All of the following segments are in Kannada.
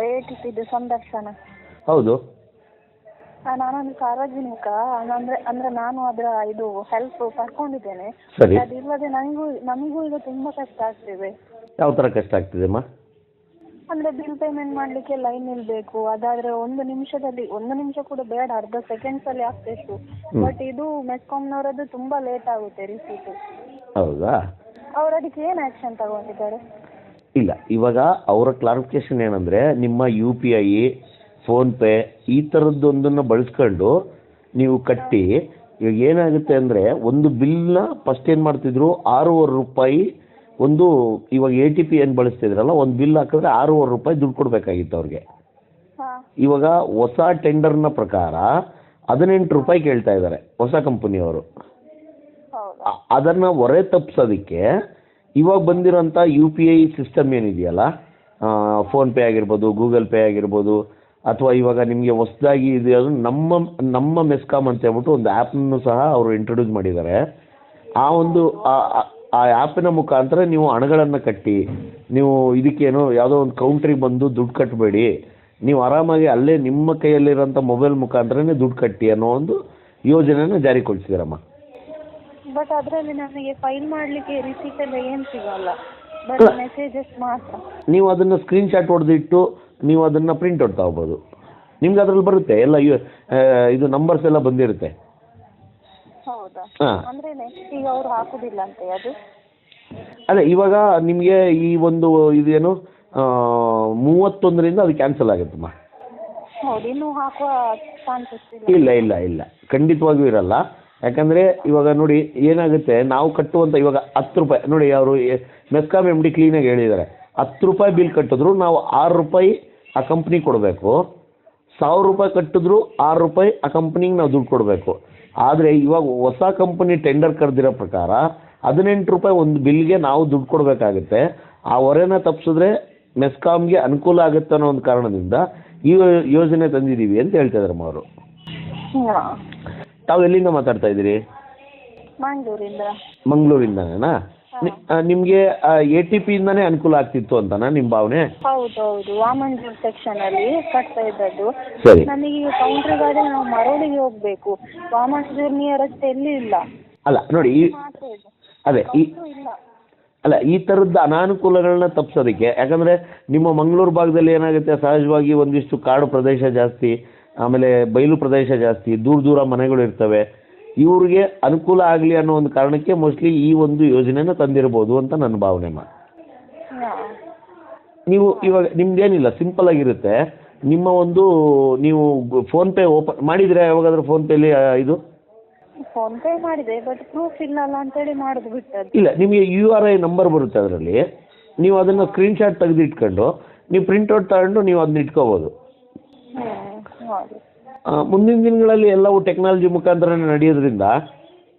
ATP ಸಂದರ್ಶನ. ಹೌದು. ನಾನೊಂದು ಸಾರ್ವಜನಿಕ, ಅಂದ್ರೆ ನಾನು ಅದರ ಇದು ಹೆಲ್ಪ್ ಪಡ್ಕೊಂಡಿದ್ದೇನೆ. ಸರಿ. ಅದಿಲ್ಲದೆ ನಮಗೂ ಈಗ ತುಂಬಾ ಕಷ್ಟ ಆಗ್ತಿದೆ. ಯಾವ ಥರ ಕಷ್ಟ ಆಗ್ತಿದೆ ಅಮ್ಮ? ಅಂದ್ರೆ ಬಿಲ್ ಪೇಮೆಂಟ್ ಮಾಡ್ಲಿಕ್ಕೆ ಲೈನ್ ನಿಲ್ಬೇಕು. ಅದಾದ್ರೆ ಒಂದು ನಿಮಿಷ ಕೂಡ ಬೇಡ, ಅರ್ಧ ಸೆಕೆಂಡ್ಸ್ ಅಲ್ಲಿ ಆಗ್ತಿತ್ತು. ಬಟ್ ಇದು ಮೆಸ್ಕಾಂನವರದ್ದು ತುಂಬಾ ಲೇಟ್ ಆಗುತ್ತೆ ರಿಸೀಟ್. ಹೌದಾ? ಅವ್ರು ಅದಕ್ಕೆ ಏನು ಆಕ್ಷನ್ ತಗೊಂಡಿದ್ದಾರೆ? ಇಲ್ಲ, ಇವಾಗ ಅವರ ಕ್ಲಾರಿಫಿಕೇಶನ್ ಏನಂದರೆ, ನಿಮ್ಮ UPI, ಫೋನ್ಪೇ ಈ ಥರದ್ದೊಂದನ್ನು ಬಳಸ್ಕೊಂಡು ನೀವು ಕಟ್ಟಿ. ಇವಾಗ ಏನಾಗುತ್ತೆ ಅಂದರೆ, ಒಂದು ಬಿಲ್ನ ಫಸ್ಟ್ ಏನು ಮಾಡ್ತಿದ್ರು, ₹6,500 ಒಂದು, ಇವಾಗ ATP ಏನು ಬಳಸ್ತಿದ್ರಲ್ಲ, ಒಂದು ಬಿಲ್ ಹಾಕಿದ್ರೆ ₹6,500 ದುಡ್ಡು ಕೊಡಬೇಕಾಗಿತ್ತು ಅವ್ರಿಗೆ. ಇವಾಗ ಹೊಸ ಟೆಂಡರ್ನ ಪ್ರಕಾರ ₹18 ಕೇಳ್ತಾ ಇದ್ದಾರೆ ಹೊಸ ಕಂಪನಿಯವರು. ಅದನ್ನು ಹೊರೆ ತಪ್ಪಿಸೋದಕ್ಕೆ ಇವಾಗ ಬಂದಿರೋಂಥ UPI ಸಿಸ್ಟಮ್ ಏನಿದೆಯಲ್ಲ, ಫೋನ್ಪೇ ಆಗಿರ್ಬೋದು, ಗೂಗಲ್ ಪೇ ಆಗಿರ್ಬೋದು, ಅಥವಾ ಇವಾಗ ನಿಮಗೆ ಹೊಸದಾಗಿ ಇದು ನಮ್ಮ ಮೆಸ್ಕಾಮ್ ಅಂತ ಹೇಳ್ಬಿಟ್ಟು ಒಂದು ಆ್ಯಪನ್ನು ಸಹ ಅವರು ಇಂಟ್ರೊಡ್ಯೂಸ್ ಮಾಡಿದ್ದಾರೆ. ಆ ಒಂದು ಆ ಆ್ಯಪಿನ ಮುಖಾಂತರ ನೀವು ಹಣಗಳನ್ನು ಕಟ್ಟಿ, ನೀವು ಇದಕ್ಕೇನು ಯಾವುದೋ ಒಂದು ಕೌಂಟ್ರಿಗೆ ಬಂದು ದುಡ್ಡು ಕಟ್ಟಬೇಡಿ, ನೀವು ಆರಾಮಾಗಿ ಅಲ್ಲೇ ನಿಮ್ಮ ಕೈಯಲ್ಲಿರೋಂಥ ಮೊಬೈಲ್ ಮುಖಾಂತರನೇ ದುಡ್ಡು ಕಟ್ಟಿ ಅನ್ನೋ ಒಂದು ಯೋಜನೆಯನ್ನು ಜಾರಿಗೊಳಿಸಿದಾರಮ್ಮ. ಬಟ್ ಅದರಲ್ಲಿ ನನಗೆ ಫೈಲ್ ಮಾಡಲಿಕ್ಕೆ ರಿಸೀಟ್ ಎಲ್ಲ ಏನು ಸಿಗಲ್ಲ, ಬಟ್ ಮೆಸೇಜಸ್ ಮಾತ್ರ. ನೀವು ಅದನ್ನು ಸ್ಕ್ರೀನ್ಶಾಟ್ ಹೊಡೆದಿಟ್ಟು ನೀವು ಅದನ್ನು ಪ್ರಿಂಟ್ಔಟ್ ತಗೋಬೋದು. ನಿಮ್ಗೆ ಅದರಲ್ಲಿ ಬರುತ್ತೆ ಎಲ್ಲ, ಇದು ನಂಬರ್ಸ್ ಎಲ್ಲ ಬಂದಿರುತ್ತೆ. ಹೌದಾ? ಅಂದ್ರೆ ನೆಕ್ಸ್ಟ್ ಈಗ ಅವ್ರು ಹಾಕುದಿಲ್ಲ ಅಂತೆ ಅದು? ಅದೇ, ಇವಾಗ ನಿಮಗೆ ಈ ಒಂದು ಇದೇನು 31ರಿಂದ ಅದು ಕ್ಯಾನ್ಸಲ್ ಆಗುತ್ತಮ್ಮ. ಹೌದು, ಇನ್ನೂ ಹಾಕುವ ಚಾನ್ಸಸ್ ಇಲ್ಲ, ಖಂಡಿತವಾಗಿಯೂ ಇರಲ್ಲ. ಯಾಕಂದರೆ ಇವಾಗ ನೋಡಿ ಏನಾಗುತ್ತೆ, ನಾವು ಕಟ್ಟುವಂಥ ಇವಾಗ ₹10 ನೋಡಿ, ಅವರು ಮೆಸ್ಕಾಮ್ MD ಕ್ಲೀನಾಗಿ ಹೇಳಿದ್ದಾರೆ, ₹10 ಬಿಲ್ ಕಟ್ಟಿದ್ರು ನಾವು ₹6 ಆ ಕಂಪ್ನಿಗೆ ಕೊಡಬೇಕು. ₹1,000 ಕಟ್ಟಿದ್ರು ₹6 ಆ ಕಂಪ್ನಿಗೆ ನಾವು ದುಡ್ಡು ಕೊಡಬೇಕು. ಆದರೆ ಇವಾಗ ಹೊಸ ಕಂಪನಿ ಟೆಂಡರ್ ಕರೆದಿರೋ ಪ್ರಕಾರ ₹18 ಒಂದು ಬಿಲ್ಗೆ ನಾವು ದುಡ್ಡು ಕೊಡಬೇಕಾಗುತ್ತೆ. ಆ ಹೊರೆನ ತಪ್ಪಿಸಿದ್ರೆ ಮೆಸ್ಕಾಮ್ಗೆ ಅನುಕೂಲ ಆಗುತ್ತೆ ಅನ್ನೋ ಒಂದು ಕಾರಣದಿಂದ ಈ ಯೋಜನೆ ತಂದಿದ್ದೀವಿ ಅಂತ ಹೇಳ್ತಾ ಇದ್ದಾರಮ್ಮ ಅವರು. ತಾವು ಎಲ್ಲಿಂದ ಮಾತಾಡ್ತಾ ಇದ್ದೀರಿ? ಮಂಗಳೂರಿಂದನಾ? ನಿಮಗೆ ATP ಇಂದಾನೇ ಅನುಕೂಲ ಆಗ್ತಿತ್ತು ಅಂತನಾ ನಿಮ್ಮ ಭಾವನೆ? ಹೌದೌದು, ವಾಮಂಜೂರ್ ಸೆಕ್ಷನ್ ಅಲ್ಲಿ ಕಟ್ತಾ ಇದ್ದದ್ದು. ಸರಿ. ನನಗೆ ಕೌಂಟ್ರಿಗಾದ್ರೆ ನಾವು ಮರೋಳಿಗೆ ಹೋಗ್ಬೇಕು, ವಾಮಂಜೂರ್ ನಿಯರೆಸ್ಟ್ ಎಲ್ಲಿ ಇಲ್ಲ. ಅಲ್ಲ ನೋಡಿ, ಈ ಥರದ ಅನಾನುಕೂಲಗಳನ್ನ ತಪ್ಪಿಸೋದಕ್ಕೆ, ಯಾಕಂದರೆ ನಿಮ್ಮ ಮಂಗಳೂರು ಭಾಗದಲ್ಲಿ ಏನಾಗುತ್ತೆ, ಸಹಜವಾಗಿ ಒಂದಿಷ್ಟು ಕಾಡು ಪ್ರದೇಶ ಜಾಸ್ತಿ, ಆಮೇಲೆ ಬಯಲು ಪ್ರದೇಶ ಜಾಸ್ತಿ, ದೂರ ಮನೆಗಳು ಇರ್ತವೆ. ಇವ್ರಿಗೆ ಅನುಕೂಲ ಆಗಲಿ ಅನ್ನೋ ಒಂದು ಕಾರಣಕ್ಕೆ ಮೋಸ್ಟ್ಲಿ ಈ ಒಂದು ಯೋಜನೆನ ತಂದಿರ್ಬೋದು ಅಂತ ನನ್ನ ಭಾವನೆ. ನೀವು ಇವಾಗ ನಿಮ್ದೇನಿಲ್ಲ, ಸಿಂಪಲ್ ಆಗಿರುತ್ತೆ. ನಿಮ್ಮ ಒಂದು ನೀವು ಫೋನ್ಪೇ ಓಪನ್ ಮಾಡಿದರೆ ಯಾವಾಗಾದ್ರೂ ಫೋನ್ಪೇಲಿ ಇದು? ಫೋನ್ಪೇ ಮಾಡಿದೆ, ಬಟ್ ಪ್ರೂಫ್ ಇಲ್ಲಲ್ಲ ಅಂತೇಳಿ ಮಾಡೋದು ಬಿಟ್ಟದ್ದು. ಇಲ್ಲ, ನಿಮಗೆ URI ನಂಬರ್ ಬರುತ್ತೆ ಅದರಲ್ಲಿ, ನೀವು ಅದನ್ನು ಸ್ಕ್ರೀನ್ಶಾಟ್ ತೆಗೆದಿಟ್ಕೊಂಡು ನೀವು ಪ್ರಿಂಟ್ಔಟ್ ತಗೊಂಡು ನೀವು ಅದನ್ನ ಇಟ್ಕೋಬೋದು. ಮುಂದಿನ ದಿನಗಳಲ್ಲಿ ಎಲ್ಲವೂ ಟೆಕ್ನಾಲಜಿ ಮುಖಾಂತರನೇ ನಡೆಯೋದ್ರಿಂದ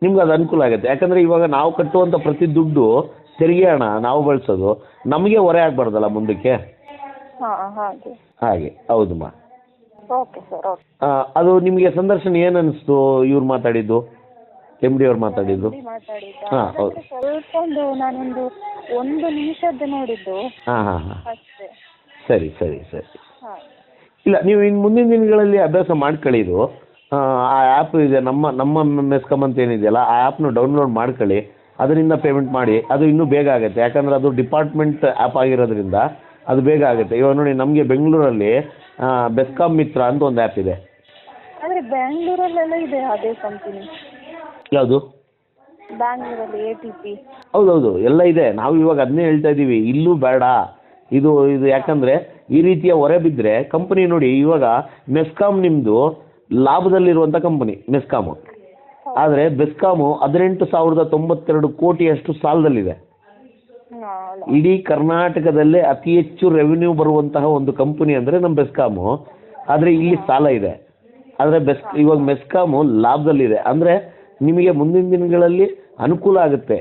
ನಿಮ್ಗೆ ಅದು ಅನುಕೂಲ ಆಗುತ್ತೆ. ಯಾಕಂದರೆ ಇವಾಗ ನಾವು ಕಟ್ಟುವಂಥ ಪ್ರತಿ ದುಡ್ಡು ತೆರಿಗೆ ಹಣ ನಾವು ಬಳಸೋದು, ನಮಗೆ ಹೊರೆ ಆಗಬಾರ್ದಲ್ಲ ಮುಂದಕ್ಕೆ. ಹಾಗೆ. ಹೌದಮ್ಮ. Okay sir, okay. ಅದು ನಿಮಗೆ ಸಂದರ್ಶನ ಏನು ಅನಿಸ್ತು ಇವ್ರು ಮಾತಾಡಿದ್ದು, MD ಅವ್ರು ಮಾತಾಡಿದ್ದು? ಹಾಂ, ಹೌದು. ಸ್ವಲ್ಪ ನಾನೊಂದು 1 ನಿಮಿಷದ್ದು ನೋಡಿದ್ದು ಅಷ್ಟೇ. ಸರಿ. ಇಲ್ಲ, ನೀವು ಇನ್ನು ಮುಂದಿನ ದಿನಗಳಲ್ಲಿ ಅಭ್ಯಾಸ ಮಾಡ್ಕೊಳ್ಳಿದು. ಆ ಆ್ಯಪ್ ಇದೆ, ನಮ್ಮ ಮೆಸ್ಕಾಮ್ ಅಂತ ಏನಿದೆಯಲ್ಲ, ಆ ಆ್ಯಪ್ನ ಡೌನ್ಲೋಡ್ ಮಾಡ್ಕೊಳ್ಳಿ, ಅದರಿಂದ ಪೇಮೆಂಟ್ ಮಾಡಿ. ಅದು ಇನ್ನೂ ಬೇಗ ಆಗುತ್ತೆ, ಯಾಕಂದರೆ ಅದು ಡಿಪಾರ್ಟ್ಮೆಂಟ್ ಆ್ಯಪ್ ಆಗಿರೋದ್ರಿಂದ ಅದು ಬೇಗ ಆಗುತ್ತೆ. ಇವಾಗ ನೋಡಿ, ನಮಗೆ ಬೆಂಗಳೂರಲ್ಲಿ ಬೆಸ್ಕಾಮ್ ಮಿತ್ರ ಅಂತ ಒಂದು ಆ್ಯಪ್ ಇದೆ. ಆದರೆ ಬ್ಯಾಂಗ್ಳೂರಲ್ಲೆಲ್ಲ ಇದೆ ಅದೇ ಕಂಪನಿ. ಯಾವುದು? ಬ್ಯಾಂಗ್ಳೂರಲ್ಲಿ ATP. ಹೌದೌದು, ಎಲ್ಲ ಇದೆ. ನಾವು ಇವಾಗ ಅದನ್ನೇ ಹೇಳ್ತಾ ಇದ್ದೀವಿ, ಇಲ್ಲೂ ಬೇಡ ಇದು. ಯಾಕಂದರೆ ಈ ರೀತಿಯ ಹೊರೆ ಬಿದ್ದರೆ ಕಂಪನಿ ನೋಡಿ, ಇವಾಗ ಮೆಸ್ಕಾಮ್ ನಿಮ್ಮದು ಲಾಭದಲ್ಲಿರುವಂಥ ಕಂಪನಿ ಮೆಸ್ಕಾಮು. ಆದರೆ ಬೆಸ್ಕಾಮು 18,092 ಕೋಟಿಯಷ್ಟು ಸಾಲದಲ್ಲಿದೆ. ಇಡೀ ಕರ್ನಾಟಕದಲ್ಲೇ ಅತಿ ಹೆಚ್ಚು ರೆವಿನ್ಯೂ ಬರುವಂತಹ ಒಂದು ಕಂಪನಿ ಅಂದರೆ ನಮ್ಮ ಬೆಸ್ಕಾಮು. ಆದರೆ ಇಲ್ಲಿ ಸಾಲ ಇದೆ. ಆದರೆ ಇವಾಗ ಮೆಸ್ಕಾಮು ಲಾಭದಲ್ಲಿದೆ. ಅಂದರೆ ನಿಮಗೆ ಮುಂದಿನ ದಿನಗಳಲ್ಲಿ ಅನುಕೂಲ ಆಗುತ್ತೆ.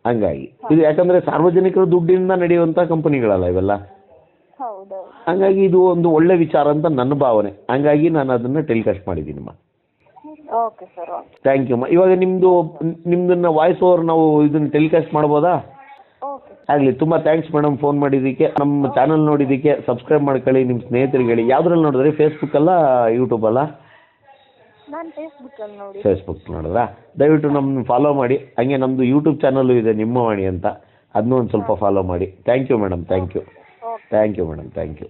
ಹಂಗಾಗಿ ಇದು, ಯಾಕಂದರೆ ಸಾರ್ವಜನಿಕರ ದುಡ್ಡಿಂದ ನಡೆಯುವಂಥ ಕಂಪನಿಗಳಲ್ಲ ಇವೆಲ್ಲ. ಹಂಗಾಗಿ ಇದು ಒಂದು ಒಳ್ಳೆ ವಿಚಾರ ಅಂತ ನನ್ನ ಭಾವನೆ. ಹಂಗಾಗಿ ನಾನು ಅದನ್ನು ಟೆಲಿಕಾಸ್ಟ್ ಮಾಡಿದ್ದೀನಮ್ಮ. Okay sir, okay. Thank you ಅಮ್ಮ. ಇವಾಗ ನಿಮ್ಮದನ್ನ ವಾಯ್ಸ್ ಓವರ್ ನಾವು ಇದನ್ನು ಟೆಲಿಕಾಸ್ಟ್ ಮಾಡ್ಬೋದಾ? ಓಕೆ. ಆಗಲಿ, ತುಂಬ ಥ್ಯಾಂಕ್ಸ್ ಮೇಡಮ್ ಫೋನ್ ಮಾಡಿದ್ದಕ್ಕೆ. ನಮ್ಮ ಚಾನಲ್ ನೋಡಿದ್ದಕ್ಕೆ ಸಬ್ಸ್ಕ್ರೈಬ್ ಮಾಡ್ಕೊಳ್ಳಿ, ನಿಮ್ಮ ಸ್ನೇಹಿತರಿಗೆ ಹೇಳಿ. ಯಾವುದ್ರಲ್ಲಿ ನೋಡಿದ್ರಿ, ಫೇಸ್ಬುಕ್ಕಲ್ಲ ಯೂಟ್ಯೂಬಲ್ಲ? ನಾನು ಫೇಸ್ಬುಕ್ಕಲ್ಲಿ ನೋಡಿ. ಫೇಸ್ಬುಕ್ ನೋಡಿದ್ರಾ? ದಯವಿಟ್ಟು ನಮ್ಮನ್ನು ಫಾಲೋ ಮಾಡಿ. ಹಂಗೆ ನಮ್ಮದು ಯೂಟ್ಯೂಬ್ ಚಾನಲ್ಲು ಇದೆ, ನಿಮ್ಮ ವಾಣಿ ಅಂತ, ಅದನ್ನೂ ಒಂದು ಸ್ವಲ್ಪ ಫಾಲೋ ಮಾಡಿ. Thank you madam, thank you. Okay. Thank you madam, thank you.